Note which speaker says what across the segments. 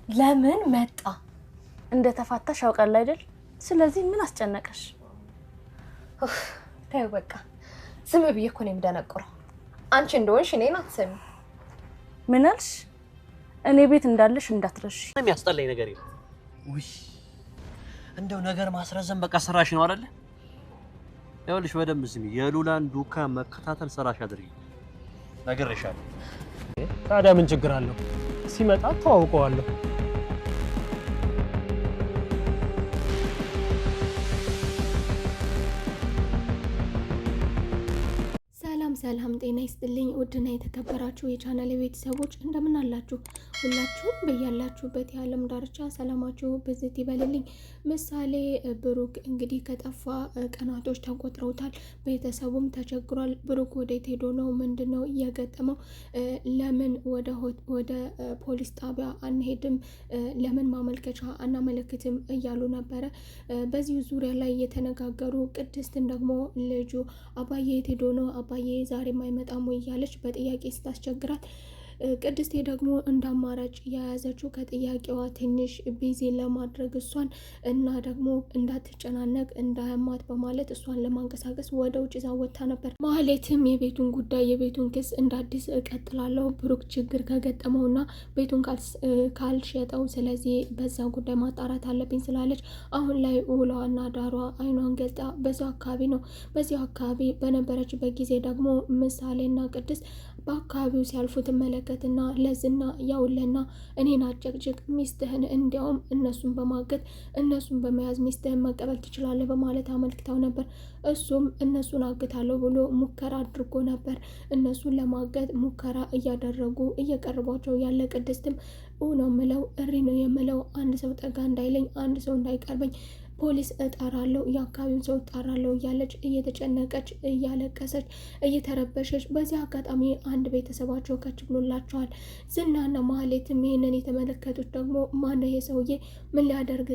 Speaker 1: ለምን መጣ?
Speaker 2: እንደተፋታሽ አውቃለሁ አይደል? ስለዚህ ምን አስጨነቀሽ?
Speaker 1: ታዩ በቃ ዝም ብዬ እኮ ነው የምደነቁረው። አንቺ እንደሆንሽ እኔን አትሰሚ።
Speaker 2: ምን አልሽ? እኔ ቤት እንዳለሽ እንዳትረሺ።
Speaker 3: ምንም ያስጠላኝ ነገር የለም። ውይ እንደው ነገር ማስረዘም በቃ ስራሽ ነው አይደል? ይኸውልሽ በደንብ ስሚ፣ የሉላን ዱካ መከታተል ስራሽ አድርጊ። ነግሬሻለሁ።
Speaker 4: ታዲያ ምን ችግር አለው? ሲመጣ ተዋውቀዋለሁ።
Speaker 5: ሰላም ጤና ይስጥልኝ። ውድና የተከበራችሁ የቻናሌ ቤተሰቦች እንደምን አላችሁ? ሁላችሁም በያላችሁበት የዓለም ዳርቻ ሰላማችሁ በዝት ይበልልኝ። ምሳሌ ብሩክ እንግዲህ ከጠፋ ቀናቶች ተቆጥረውታል። ቤተሰቡም ተቸግሯል። ብሩክ ወዴት ሄዶ ነው? ምንድነው እየገጠመው? ለምን ወደ ፖሊስ ጣቢያ አንሄድም? ለምን ማመልከቻ አናመለክትም? እያሉ ነበረ በዚህ ዙሪያ ላይ የተነጋገሩ። ቅድስትን ደግሞ ልጁ አባዬ የት ሄዶ ነው? አባዬ ዛሬ ማይመጣም ወይ እያለች በጥያቄ ስታስቸግራት ቅድስቴ ደግሞ እንደ አማራጭ የያዘችው ከጥያቄዋ ትንሽ ቢዚ ለማድረግ እሷን እና ደግሞ እንዳትጨናነቅ እንዳያማት በማለት እሷን ለማንቀሳቀስ ወደ ውጭ ይዛ ወጥታ ነበር። ማህሌትም የቤቱን ጉዳይ የቤቱን ክስ እንደ አዲስ እቀጥላለሁ ብሩክ ችግር ከገጠመውና ቤቱን ካልሸጠው ስለዚህ በዛ ጉዳይ ማጣራት አለብኝ ስላለች አሁን ላይ ውሏና ዳሯ አይኗን ገልጣ በዛው አካባቢ ነው። በዚያው አካባቢ በነበረችበት ጊዜ ደግሞ ምሳሌና ቅድስት በአካባቢው ሲያልፉ ትመለከትና ለዝና ያውለና እኔን አጨቅጭቅ ሚስትህን እንዲያውም እነሱን በማገት እነሱን በመያዝ ሚስትህን መቀበል ትችላለህ በማለት አመልክተው ነበር። እሱም እነሱን አግታለሁ ብሎ ሙከራ አድርጎ ነበር። እነሱን ለማገት ሙከራ እያደረጉ እየቀረቧቸው ያለ ቅድስትም ነው ምለው እሪ ነው የምለው አንድ ሰው ጠጋ እንዳይለኝ አንድ ሰው እንዳይቀርበኝ ፖሊስ እጠራለሁ የአካባቢውን ሰው እጠራለሁ እያለች እየተጨነቀች እያለቀሰች እየተረበሸች በዚህ አጋጣሚ አንድ ቤተሰባቸው ከች ብሎላቸዋል። ዝናና ማህሌትም ይህንን የተመለከቱት ደግሞ ማነው ይሄ ሰውዬ? ምን ሊያደርግ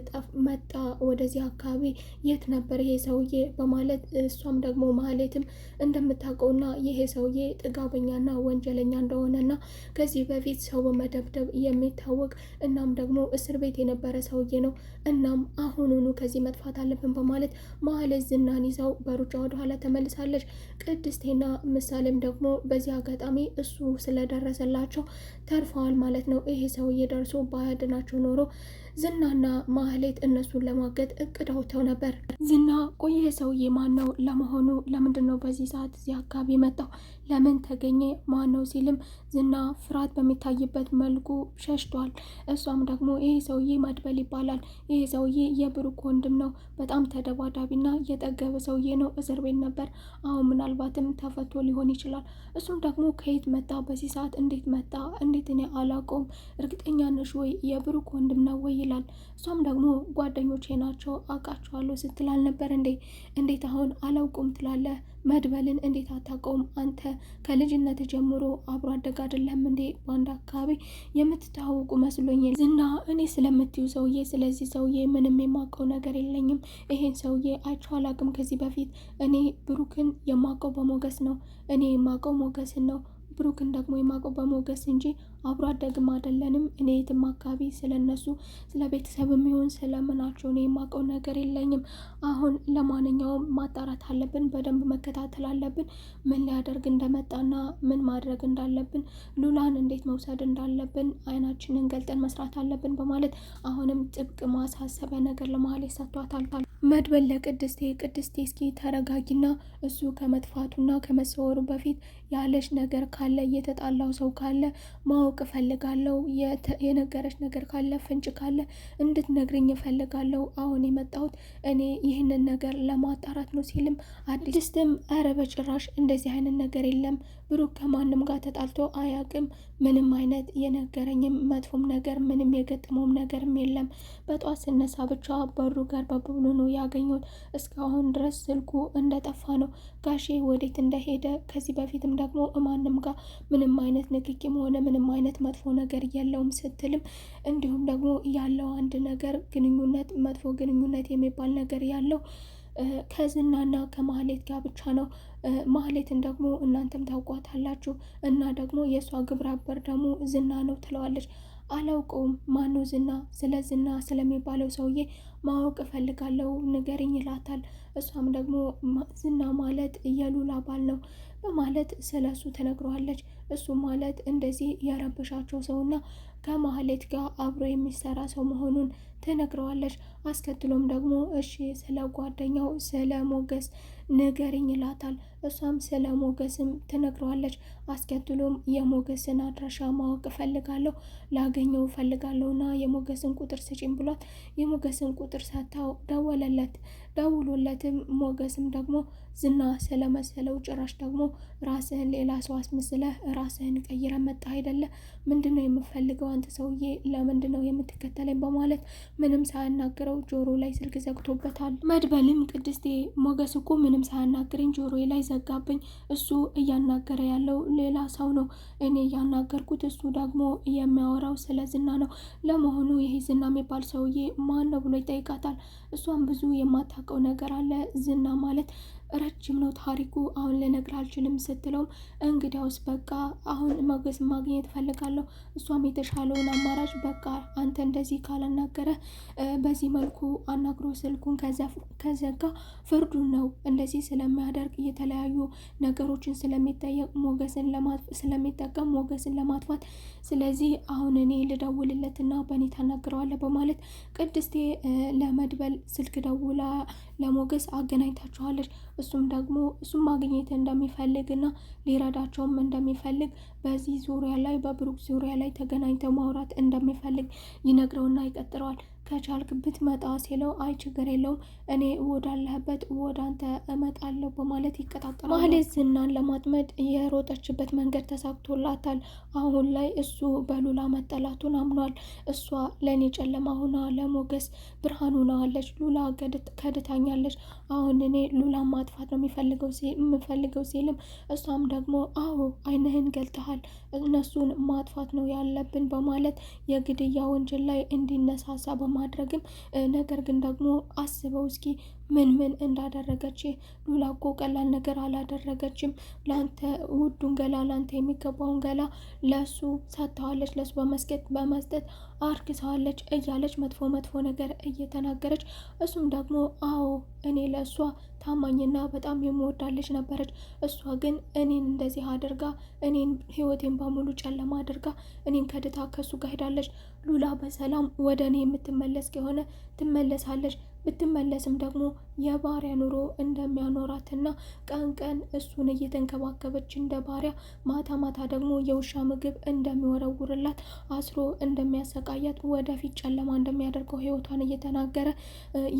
Speaker 5: መጣ ወደዚህ አካባቢ? የት ነበር ይሄ ሰውዬ? በማለት እሷም ደግሞ ማህሌትም እንደምታውቀውና ይሄ ሰውዬ ጥጋበኛና ወንጀለኛ እንደሆነና ከዚህ በፊት ሰው በመደብደብ የሚታወቅ እናም ደግሞ እስር ቤት የነበረ ሰውዬ ነው። እናም አሁኑኑ ከዚህ መጥፋት አለብን በማለት ማህሌት ዝናን ይዘው በሩጫ ወደ ኋላ ተመልሳለች። ቅድስቴና ምሳሌም ደግሞ በዚህ አጋጣሚ እሱ ስለደረሰላቸው ተርፈዋል ማለት ነው። ይሄ ሰውዬ ደርሶ ባያድናቸው ኖሮ ዝናና ማህሌት እነሱን ለማገት እቅድ አውጥተው ነበር። ዝና ቆይ ይሄ ሰውዬ ማን ነው ለመሆኑ? ለምንድን ነው በዚህ ሰዓት እዚህ አካባቢ መጣው? ለምን ተገኘ? ማን ነው ሲልም ዝና ፍርሃት በሚታይበት መልኩ ሸሽቷል። እሷም ደግሞ ይሄ ሰውዬ መድበል ይባላል። ይሄ ሰውዬ የብሩክ ወንድም ነው። በጣም ተደባዳቢና የጠገበ ሰውዬ ነው። እስር ቤት ነበር። አሁን ምናልባትም ተፈቶ ሊሆን ይችላል። እሱም ደግሞ ከየት መጣ? በዚህ ሰዓት እንዴት መጣ? እንዴት እኔ አላውቀውም። እርግጠኛ ነሽ ወይ የብሩክ ወንድም ነው ወይ ይላል። እሷም ደግሞ ጓደኞቼ ናቸው አውቃቸዋለሁ ስትላል ነበር። እንዴት አሁን አላውቁም ትላለህ? መድበልን እንዴት አታውቀውም? አንተ ከልጅነት ጀምሮ አብሮ አደግ አይደለም እንዴ? በአንድ አካባቢ የምትታወቁ መስሎኝ ዝና እኔ ስለምትዩ ሰውዬ ስለዚህ ሰውዬ ምንም የማውቀው ነገር የለኝም። ይሄን ሰውዬ አይቼው አላውቅም ከዚህ በፊት። እኔ ብሩክን የማውቀው በሞገስ ነው። እኔ የማውቀው ሞገስን ነው። ብሩክን ደግሞ የማውቀው በሞገስ እንጂ አብሮ አደግም አይደለንም። እኔ የትም አካባቢ ስለነሱ ስለ ቤተሰብ የሚሆን ስለምናቸው እኔ የማውቀው ነገር የለኝም። አሁን ለማንኛውም ማጣራት አለብን፣ በደንብ መከታተል አለብን። ምን ሊያደርግ እንደመጣና ምን ማድረግ እንዳለብን፣ ሉላን እንዴት መውሰድ እንዳለብን አይናችንን ገልጠን መስራት አለብን በማለት አሁንም ጥብቅ ማሳሰቢያ ነገር ለማህሌት ሰጥቷታል። መድበል ለቅድስቴ እስኪ ተረጋጊና እሱ ከመጥፋቱና ከመሰወሩ በፊት ያለሽ ነገር ካለ እየተጣላው ሰው ካለ ማወቅ እፈልጋለሁ። የነገረች ነገር ካለ ፍንጭ ካለ እንድትነግርኝ እፈልጋለሁ። አሁን የመጣሁት እኔ ይህንን ነገር ለማጣራት ነው ሲልም ቅድስትም ኧረ በጭራሽ እንደዚህ አይነት ነገር የለም። ብሩክ ከማንም ጋር ተጣልቶ አያውቅም። ምንም አይነት የነገረኝም መጥፎም ነገር ምንም የገጠመውም ነገርም የለም። በጧት ስነሳ ብቻ በሩ ጋር በብሎ ነው ያገኘሁት። እስካሁን ድረስ ስልኩ እንደጠፋ ነው። ጋሼ ወዴት እንደሄደ ከዚህ በፊትም ደግሞ ማንም ጋር ምንም አይነት ንክኪም ሆነ ምንም አይነት መጥፎ ነገር የለውም ስትልም እንዲሁም ደግሞ ያለው አንድ ነገር ግንኙነት መጥፎ ግንኙነት የሚባል ነገር ያለው ከዝናና ከማህሌት ጋር ብቻ ነው። ማህሌትን ደግሞ እናንተም ታውቋታላችሁ እና ደግሞ የእሷ ግብረ አበር ደግሞ ዝና ነው ትለዋለች። አላውቀውም። ማነው ዝና? ስለ ዝና ስለሚባለው ሰውዬ ማወቅ እፈልጋለሁ ንገሪኝ ይላታል። እሷም ደግሞ ዝና ማለት የሉላ ባል ነው በማለት ስለ እሱ ትነግረዋለች። እሱ ማለት እንደዚህ የረበሻቸው ሰውና ከማህሌት ጋር አብሮ የሚሰራ ሰው መሆኑን ትነግረዋለች። አስከትሎም ደግሞ እሺ ስለ ጓደኛው ስለ ሞገስ ንገሪኝ ይላታል። እሷም ስለ ሞገስም ትነግረዋለች። አስከትሎም የሞገስን አድራሻ ማወቅ እፈልጋለሁ ላገኘው እፈልጋለሁና የሞገስን ቁጥር ስጪኝ ብሏት የሞገስን ቁጥር ሰጥታው ደውሎለትም ሞገስም ደግሞ ዝና ስለመሰለው ጭራሽ ደግሞ ራስህን ሌላ ሰው አስመስለህ ራስህን ቀይረ መጣ አይደለ? ምንድነው የምፈልገው አንተ ሰውዬ? ለምንድነው የምትከተለኝ? በማለት ምንም ሳያናግረው ጆሮ ላይ ስልክ ዘግቶበታል። መድበልም ቅድስቴ ሞገስ እኮ ምንም ሳያናግረኝ ጆሮ ላይ ዘጋብኝ። እሱ እያናገረ ያለው ሌላ ሰው ነው፣ እኔ እያናገርኩት እሱ ደግሞ የሚያወራው ስለ ዝና ነው። ለመሆኑ ይሄ ዝና የሚባል ሰውዬ ማን ነው ብሎ ይጠይቃታል። እሷም ብዙ የማታውቀው ነገር አለ። ዝና ማለት ረጅም ነው ታሪኩ፣ አሁን ልነግር አልችልም ስትለውም እንግዲያውስ በቃ አሁን ሞገስ ማግኘት ፈልጋለሁ። እሷም የተሻለውን አማራጭ በቃ አንተ እንደዚህ ካላናገረ በዚህ መልኩ አናግሮ ስልኩን ከዘጋ ፍርዱን ነው እንደዚህ ስለሚያደርግ የተለያዩ ነገሮችን ስለሚጠየቅ ስለሚጠቀም ሞገስን ለማጥፋት ስለዚህ አሁን እኔ ልደውልለትና በእኔ ታናግረዋለህ በማለት ቅድስቴ ለመድበል ስልክ ደውላ ለሞገስ አገናኝታችኋለች። እሱም ደግሞ እሱም ማግኘት እንደሚፈልግና ሊረዳቸውም እንደሚፈልግ በዚህ ዙሪያ ላይ በብሩክ ዙሪያ ላይ ተገናኝተው ማውራት እንደሚፈልግ ይነግረውና ይቀጥረዋል። ከቻልክ ብትመጣ ሲለው አይ ችግር የለውም እኔ ወዳለህበት ወደ አንተ እመጣለሁ በማለት ይቀጣጠራል። ማህሌት ዝናን ለማጥመድ የሮጠችበት መንገድ ተሳክቶላታል። አሁን ላይ እሱ በሉላ መጠላቱን አምኗል። እሷ ለእኔ ጨለማ ሆና ለሞገስ ብርሃን ሆናለች። ሉላ ከድታኛለች። አሁን እኔ ሉላን ማጥፋት ነው የምፈልገው ሲልም እሷም ደግሞ አዎ አይንህን ገልጠሃል፣ እነሱን ማጥፋት ነው ያለብን በማለት የግድያ ወንጀል ላይ እንዲነሳሳ ማድረግም ነገር ግን ደግሞ አስበው እስኪ ምን እንዳደረገች። ሉላ እኮ ቀላል ነገር አላደረገችም። ላንተ ውዱን ገላ ላንተ የሚገባውን ገላ ለሱ ሰጥተዋለች፣ ለሱ በመስጠት አርክሰዋለች እያለች መጥፎ ነገር እየተናገረች እሱም ደግሞ አዎ እኔ ለእሷ ታማኝና በጣም የምወዳለች ነበረች። እሷ ግን እኔን እንደዚህ አድርጋ እኔን ህይወቴን በሙሉ ጨለማ አድርጋ እኔን ከድታ ከሱ ጋር ሄዳለች። ሉላ በሰላም ወደ እኔ የምትመለስ ከሆነ ትመለሳለች። ብትመለስም ደግሞ የባሪያ ኑሮ እንደሚያኖራትና ቀን እሱን እየተንከባከበች እንደ ባሪያ ማታ ደግሞ የውሻ ምግብ እንደሚወረውርላት አስሮ እንደሚያሰቃያት ወደፊት ጨለማ እንደሚያደርገው ህይወቷን እየተናገረ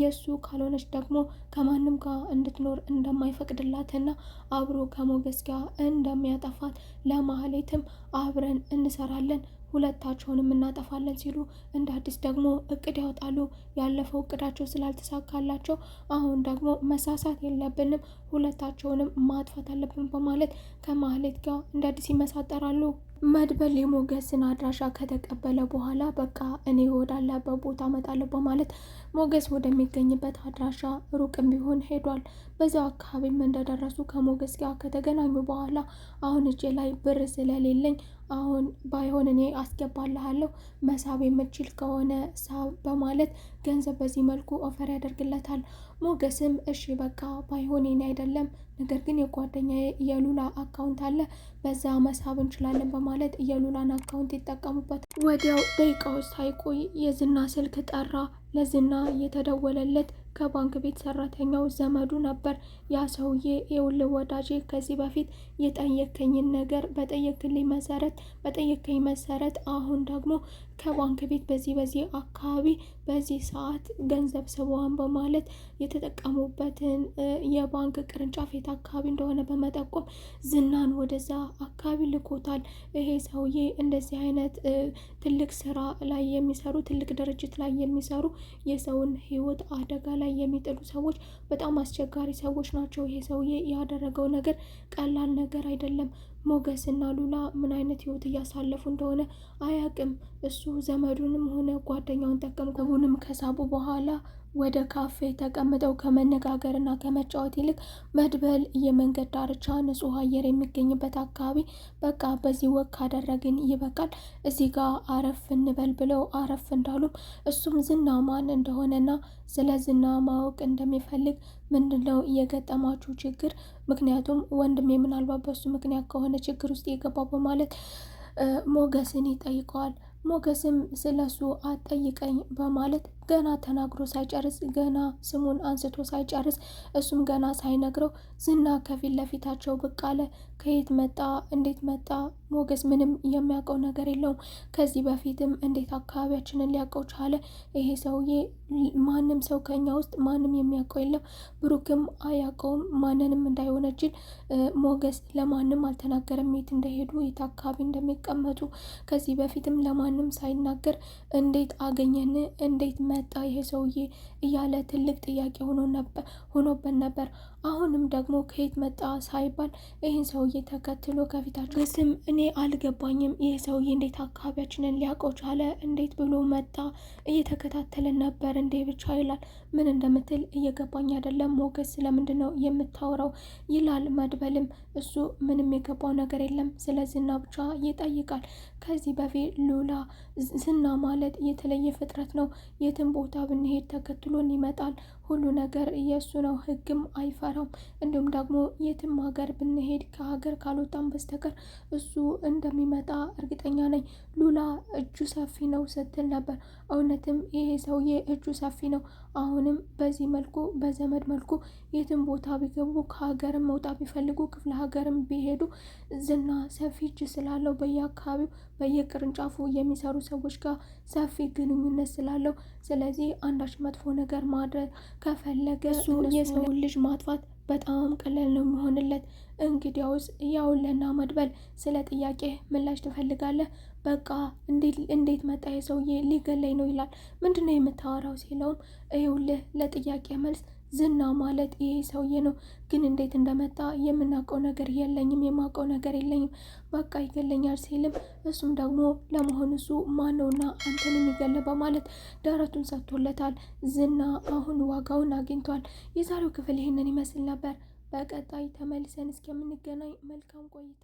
Speaker 5: የእሱ ካልሆነች ደግሞ ከማንም ጋር እንድትኖር እንደማይፈቅድላትና አብሮ ከሞገስ ጋር እንደሚያጠፋት ለማህሌትም አብረን እንሰራለን ሁለታቸውንም እናጠፋለን ሲሉ እንደ አዲስ ደግሞ እቅድ ያወጣሉ። ያለፈው እቅዳቸው ስላልተሳካላቸው አሁን ደግሞ መሳሳት የለብንም ሁለታቸውንም ማጥፋት አለብን በማለት ከማህሌት ጋር እንደ አዲስ ይመሳጠራሉ። መድበል የሞገስን አድራሻ ከተቀበለ በኋላ በቃ እኔ ወዳለበት ቦታ እመጣለሁ በማለት ሞገስ ወደሚገኝበት አድራሻ ሩቅም ቢሆን ሄዷል። በዛው አካባቢም እንደደረሱ ከሞገስ ጋር ከተገናኙ በኋላ አሁን እጄ ላይ ብር ስለሌለኝ አሁን ባይሆን እኔ አስገባልሃለሁ መሳብ የምችል ከሆነ ሳብ በማለት ገንዘብ በዚህ መልኩ ኦፈር ያደርግለታል። ሞገስም እሺ በቃ ባይሆን እኔ አይደለም ነገር ግን የጓደኛዬ የሉላ አካውንት አለ በዛ መሳብ እንችላለን በማለት የሉላን አካውንት ይጠቀሙበት። ወዲያው ደቂቃዎች ሳይቆይ የዝና ስልክ ጠራ። ለዝና የተደወለለት ከባንክ ቤት ሰራተኛው ዘመዱ ነበር። ያ ሰውዬ የውልህ ወዳጄ ከዚህ በፊት የጠየከኝን ነገር በጠየከኝ መሰረት አሁን ደግሞ ከባንክ ቤት በዚህ አካባቢ በዚህ ሰዓት ገንዘብ ስበዋን በማለት የተጠቀሙበትን የባንክ ቅርንጫፍ የት አካባቢ እንደሆነ በመጠቆም ዝናን ወደዛ አካባቢ ልኮታል። ይሄ ሰውዬ እንደዚህ አይነት ትልቅ ስራ ላይ የሚሰሩ ትልቅ ድርጅት ላይ የሚሰሩ የሰውን ሕይወት አደጋ ላይ የሚጥሉ ሰዎች በጣም አስቸጋሪ ሰዎች ናቸው። ይሄ ሰውዬ ያደረገው ነገር ቀላል ነገር አይደለም። ሞገስና ሉላ ምን አይነት ህይወት እያሳለፉ እንደሆነ አያቅም። እሱ ዘመዱንም ሆነ ጓደኛውን ጠቀምኩንም ከሳቡ በኋላ ወደ ካፌ ተቀምጠው ከመነጋገርና ከመጫወት ይልቅ መድበል የመንገድ ዳርቻ ንጹህ አየር የሚገኝበት አካባቢ በቃ በዚህ ወቅት ካደረግን ይበቃል፣ እዚህ ጋር አረፍ እንበል ብለው አረፍ እንዳሉም እሱም ዝና ማን እንደሆነና ስለ ዝና ማወቅ እንደሚፈልግ ምንድነው የገጠማችሁ ችግር? ምክንያቱም ወንድሜ ምናልባት በሱ ምክንያት ከሆነ ችግር ውስጥ የገባው በማለት ሞገስን ይጠይቀዋል። ሞገስም ስለሱ አጠይቀኝ በማለት ገና ተናግሮ ሳይጨርስ ገና ስሙን አንስቶ ሳይጨርስ እሱም ገና ሳይነግረው ዝና ከፊት ለፊታቸው ብቅ አለ። ከየት መጣ? እንዴት መጣ? ሞገስ ምንም የሚያውቀው ነገር የለውም። ከዚህ በፊትም እንዴት አካባቢያችንን ሊያውቀው ቻለ? ይሄ ሰውዬ ማንም ሰው ከኛ ውስጥ ማንም የሚያውቀው የለም። ብሩክም አያውቀውም። ማንንም እንዳይሆነችል ሞገስ ለማንም አልተናገረም፣ የት እንደሄዱ የት አካባቢ እንደሚቀመጡ ከዚህ በፊትም ለማንም ሳይናገር እንዴት አገኘን? እንዴት መጣ ይሄ ሰውዬ እያለ ትልቅ ጥያቄ ሆኖበት ነበር። አሁንም ደግሞ ከየት መጣ ሳይባል ይህን ሰውዬ ተከትሎ ከፊታቸው ስም እኔ አልገባኝም። ይህ ሰውዬ እንዴት አካባቢያችንን ሊያውቀው ቻለ? እንዴት ብሎ መጣ? እየተከታተለን ነበር እንዴ ብቻ ይላል። ምን እንደምትል እየገባኝ አይደለም ሞገስ፣ ስለምንድን ነው የምታወራው? ይላል መድበልም እሱ ምንም የገባው ነገር የለም ስለ ዝና ብቻ ይጠይቃል። ከዚህ በፊት ሉላ ዝና ማለት የተለየ ፍጥረት ነው። የትም ቦታ ብንሄድ ተከትሎን ይመጣል። ሁሉ ነገር የእሱ ነው። ሕግም አይፈራም። እንዲሁም ደግሞ የትም ሀገር ብንሄድ ከሀገር ካልወጣም በስተቀር እሱ እንደሚመጣ እርግጠኛ ነኝ። ሉላ እጁ ሰፊ ነው ስትል ነበር። እውነትም ይሄ ሰውዬ እጁ ሰፊ ነው። አሁንም በዚህ መልኩ በዘመድ መልኩ የትም ቦታ ቢገቡ ከሀገርም መውጣት ቢፈልጉ ክፍለ ሀገርም ቢሄዱ ዝና ሰፊ እጅ ስላለው በየአካባቢው በየቅርንጫፉ የሚሰሩ ሰዎች ጋር ሰፊ ግንኙነት ስላለው ስለዚህ አንዳች መጥፎ ነገር ማድረግ ከፈለገ እሱ የሰው ልጅ ማጥፋት በጣም ቀላል ነው የሚሆንለት። እንግዲያውስ ያውለና መድበል ስለ ጥያቄ ምላሽ ትፈልጋለህ? በቃ እንዴት መጣ የሰውዬ ሊገለኝ ነው ይላል። ምንድነው የምታወራው ሲለውም ይኸውልህ ለጥያቄ መልስ ዝና ማለት ይሄ ሰውዬ ነው፣ ግን እንዴት እንደመጣ የምናውቀው ነገር የለኝም፣ የማውቀው ነገር የለኝም፣ በቃ ይገለኛል ሲልም እሱም ደግሞ ለመሆኑ እሱ ማነውና አንተን የሚገለ በማለት ደረቱን ሰጥቶለታል። ዝና አሁን ዋጋውን አግኝቷል። የዛሬው ክፍል ይህንን ይመስል ነበር። በቀጣይ ተመልሰን እስከምንገናኝ መልካም ቆይታ